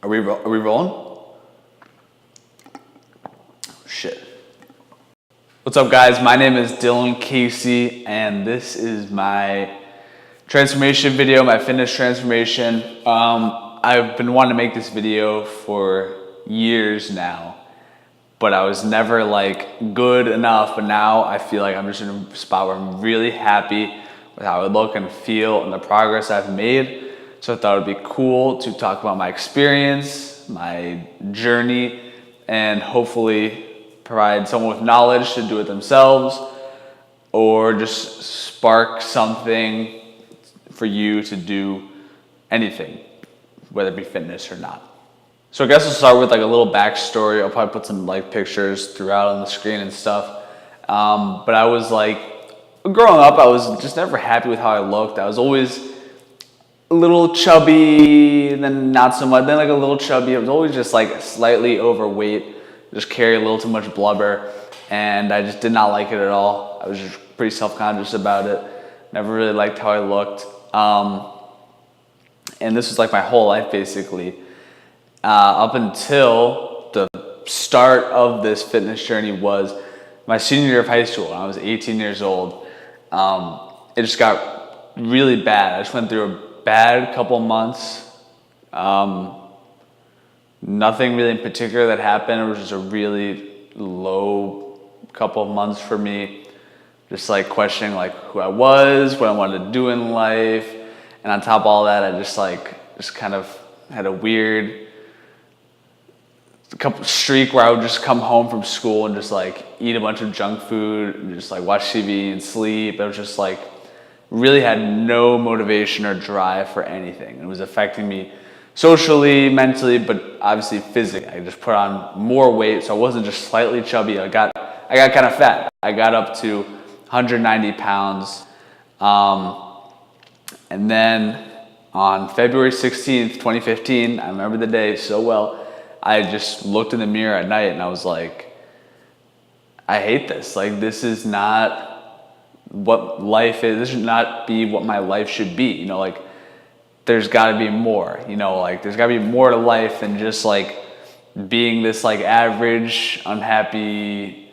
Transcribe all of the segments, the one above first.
Are we rolling? Shit. What's up, guys? My name is Dylan Casey, and this is my transformation video, my fitness transformation. I've been wanting to make this video for years now, but I was never like good enough. But now I feel like I'm just in a spot where I'm really happy with how I look and feel and the progress I've made. So I thought it'd be cool to talk about my experience, my journey, and hopefully provide someone with knowledge to do it themselves, or just spark something for you to do anything, whether it be fitness or not. So I guess I'll start with like a little backstory. I'll probably put some like pictures throughout on the screen and stuff. But I was like, growing up, I was just never happy with how I looked. I was always a little chubby, then not so much, then like a little chubby. I was always just like slightly overweight, just carry a little too much blubber, and I just did not like it at all. I was just pretty self-conscious about it. Never really liked how I looked. And this was like my whole life basically. Up until the start of this fitness journey was my senior year of high school when I was 18 years old. It just got really bad. I just went through a bad couple months. Nothing really in particular that happened. It was just a really low couple of months for me. Just like questioning like who I was, what I wanted to do in life. And on top of all that, I just kind of had a weird couple streak where I would just come home from school and just like eat a bunch of junk food and just like watch TV and sleep. I was just like really had no motivation or drive for anything. It was affecting me socially, mentally, but obviously physically. I just put on more weight, so I wasn't just slightly chubby. I got kind of fat. I got up to 190 pounds. And then on February 16th, 2015, I remember the day so well, I just looked in the mirror at night and I was like, I hate this. Like, this is not what life is. This should not be what my life should be. You know, like, there's got to be more. You know, like, there's got to be more to life than just like being this like average, unhappy,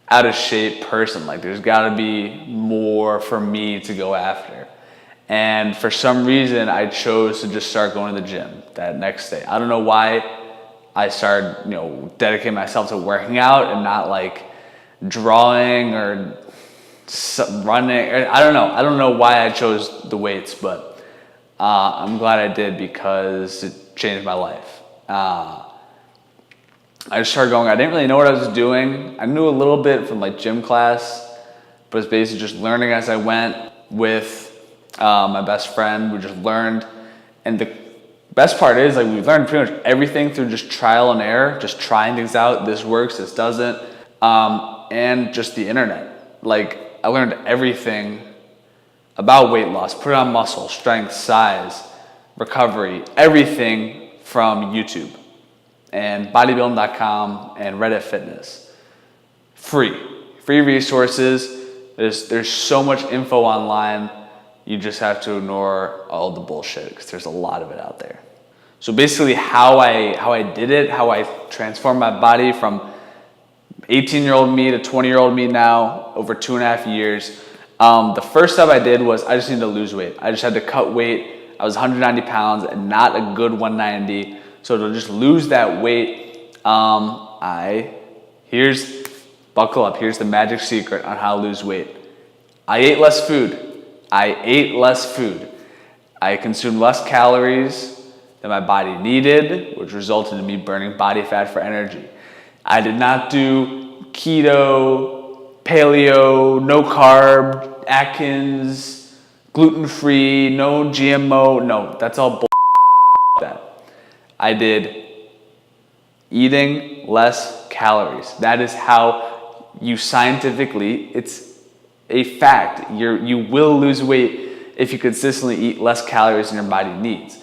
out of shape person. Like, there's got to be more for me to go after. And for some reason, I chose to just start going to the gym that next day. I don't know why I started, dedicating myself to working out and not like drawing or running. I don't know. I don't know why I chose the weights, but I'm glad I did because it changed my life. I just started going. I didn't really know what I was doing. I knew a little bit from like gym class, but it's basically just learning as I went with my best friend. We just learned, and the best part is like we've learned pretty much everything through just trial and error, just trying things out. This works, this doesn't, and just the internet. Like, I learned everything about weight loss, put on muscle, strength, size, recovery, everything from YouTube and bodybuilding.com and Reddit Fitness. Free resources. There's so much info online. You just have to ignore all the bullshit because there's a lot of it out there. So basically how I did it, how I transformed my body from 18-year-old me to 20-year-old me now, over 2.5 years. The first step I did was I just needed to lose weight. I just had to cut weight. I was 190 pounds and not a good 190. So to just lose that weight, buckle up, here's the magic secret on how to lose weight. I ate less food. I consumed less calories than my body needed, which resulted in me burning body fat for energy. I did not do keto, paleo, no carb, Atkins, gluten-free, no GMO. No, that's all bull. That. I did eating less calories. That is how you scientifically, it's a fact. You will lose weight if you consistently eat less calories than your body needs.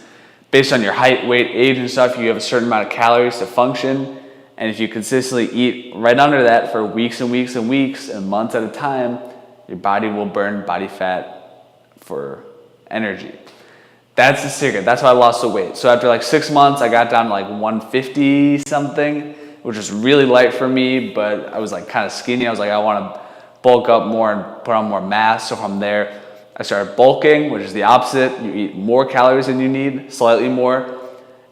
Based on your height, weight, age, and stuff, you have a certain amount of calories to function. And if you consistently eat right under that for weeks and weeks and weeks and months at a time, your body will burn body fat for energy. That's the secret. That's why I lost the weight. So after like 6 months, I got down to like 150 something, which was really light for me, but I was like kind of skinny. I was like, I want to bulk up more and put on more mass. So from there, I started bulking, which is the opposite. You eat more calories than you need, slightly more.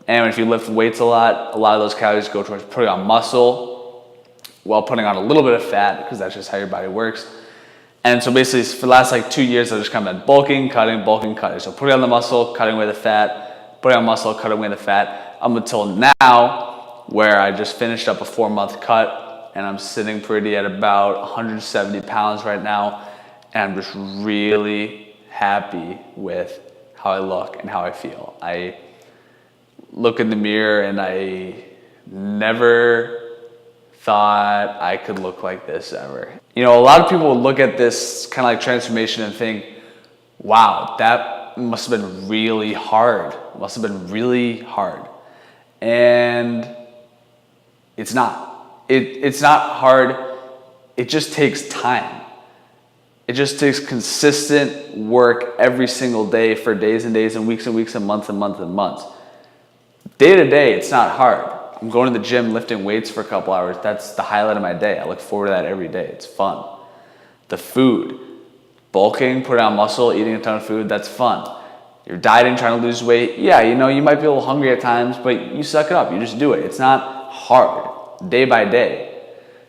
And if you lift weights a lot of those calories go towards putting on muscle while putting on a little bit of fat, because that's just how your body works. And so basically for the last like 2 years, I've just kind of been bulking, cutting. So putting on the muscle, cutting away the fat, putting on muscle, cutting away the fat, up until now, where I just finished up a 4-month cut, and I'm sitting pretty at about 170 pounds right now. And I'm just really happy with how I look and how I feel. I look in the mirror and I never thought I could look like this ever. You know, a lot of people would look at this kind of like transformation and think, wow, that must have been really hard. Must have been really hard. And it's not. It's not hard. It just takes time. It just takes consistent work every single day for days and days and weeks and months and months and months. Day to day, it's not hard. I'm going to the gym, lifting weights for a couple hours. That's the highlight of my day. I look forward to that every day. It's fun. The food, bulking, putting on muscle, eating a ton of food, that's fun. You're dieting, trying to lose weight. Yeah, you know, you might be a little hungry at times, but you suck it up. You just do it. It's not hard, day by day.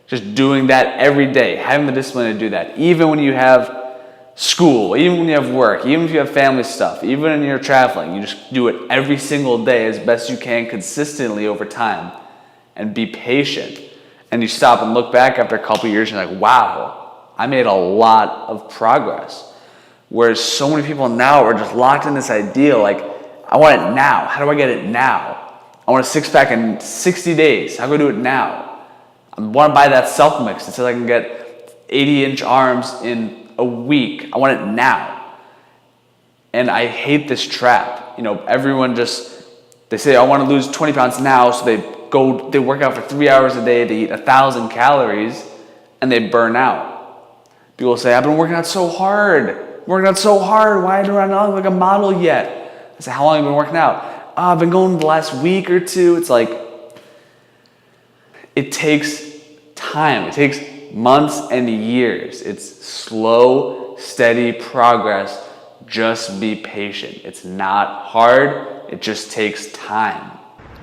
Just doing that every day, having the discipline to do that. Even when you have school, even when you have work, even if you have family stuff, even when you're traveling, you just do it every single day as best you can consistently over time, and be patient. And you stop and look back after a couple years and you're like, wow, I made a lot of progress. Whereas so many people now are just locked in this idea like, I want it now. How do I get it now? I want a six-pack in 60 days. How do I do it now? I want to buy that supplement that says I can get 80-inch arms in a week. I want it now. And I hate this trap. You know, everyone they say, I want to lose 20 pounds now, so they work out for 3 hours a day to eat 1,000 calories, and they burn out. People say, I've been working out so hard. Why do I not look like a model yet? I say, how long have you been working out? I've been going the last week or two. It's like, it takes time. It takes months and years. It's slow, steady progress. Just be patient. It's not hard. It just takes time.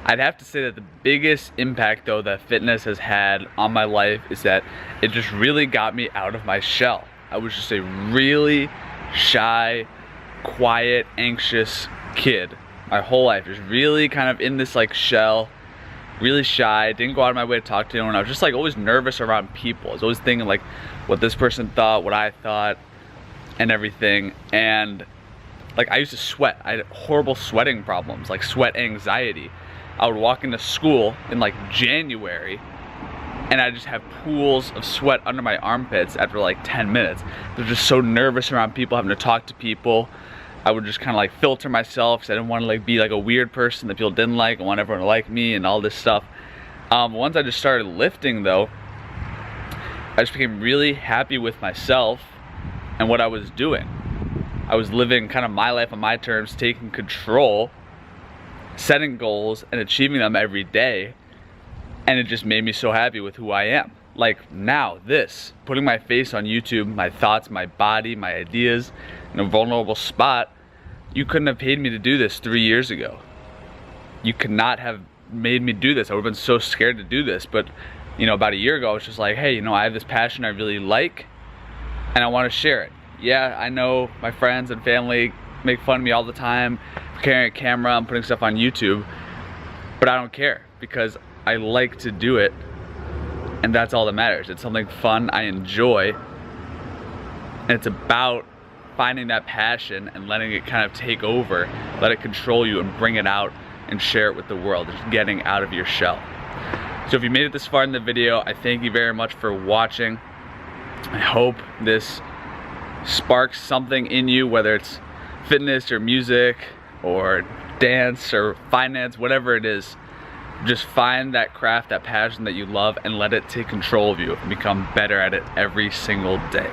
I'd have to say that the biggest impact though that fitness has had on my life is that it just really got me out of my shell. I was just a really shy, quiet, anxious kid my whole life. Just really kind of in this like shell, really shy, didn't go out of my way to talk to anyone. I was just like always nervous around people. I was always thinking like what this person thought, what I thought, and everything. And like I used to sweat. I had horrible sweating problems, like sweat anxiety. I would walk into school in like January and I just have pools of sweat under my armpits after like 10 minutes. I was just so nervous around people, having to talk to people. I would just kind of like filter myself because I didn't want to like be like a weird person that people didn't like. I want everyone to like me and all this stuff. Once I just started lifting though, I just became really happy with myself and what I was doing. I was living kind of my life on my terms, taking control, setting goals and achieving them every day. And it just made me so happy with who I am. Like now, putting my face on YouTube, my thoughts, my body, my ideas in a vulnerable spot, you couldn't have paid me to do this 3 years ago. You could not have made me do this. I would have been so scared to do this. But, you know, about a year ago, I was just like, hey, you know, I have this passion I really like and I want to share it. Yeah, I know my friends and family make fun of me all the time for carrying a camera and putting stuff on YouTube, but I don't care because I like to do it, and that's all that matters. It's something fun, I enjoy, and it's about finding that passion and letting it kind of take over, let it control you and bring it out and share it with the world, just getting out of your shell. So if you made it this far in the video, I thank you very much for watching. I hope this sparks something in you, whether it's fitness or music or dance or finance, whatever it is. Just find that craft, that passion that you love, and let it take control of you and become better at it every single day.